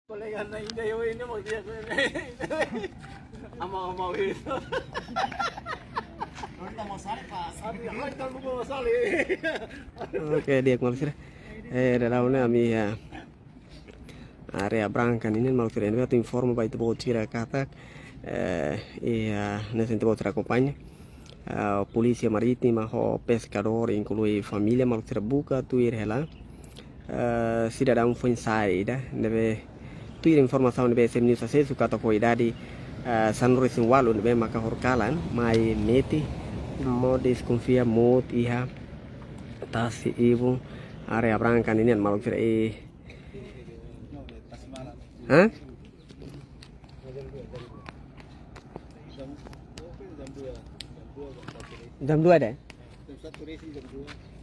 Kolega na ide ini mau dia ama itu. Oke, dia kemarin dalamnya kami ya area brancan ini malu kira ini atau informa baik itu bawa cira kata nesse tempo acompanha polícia marítima o pescador inclui família malu kira buka tu ir lá cidadão foi saída deve tu ir informação deve ser news acesso kata cuidade sanuri sin walu deve maka horkalan mai meti mau desconfia mot iha tasi ibu area brancan ini malu kira Hah? Jam 2 deh? Jam 1 racing jam 2.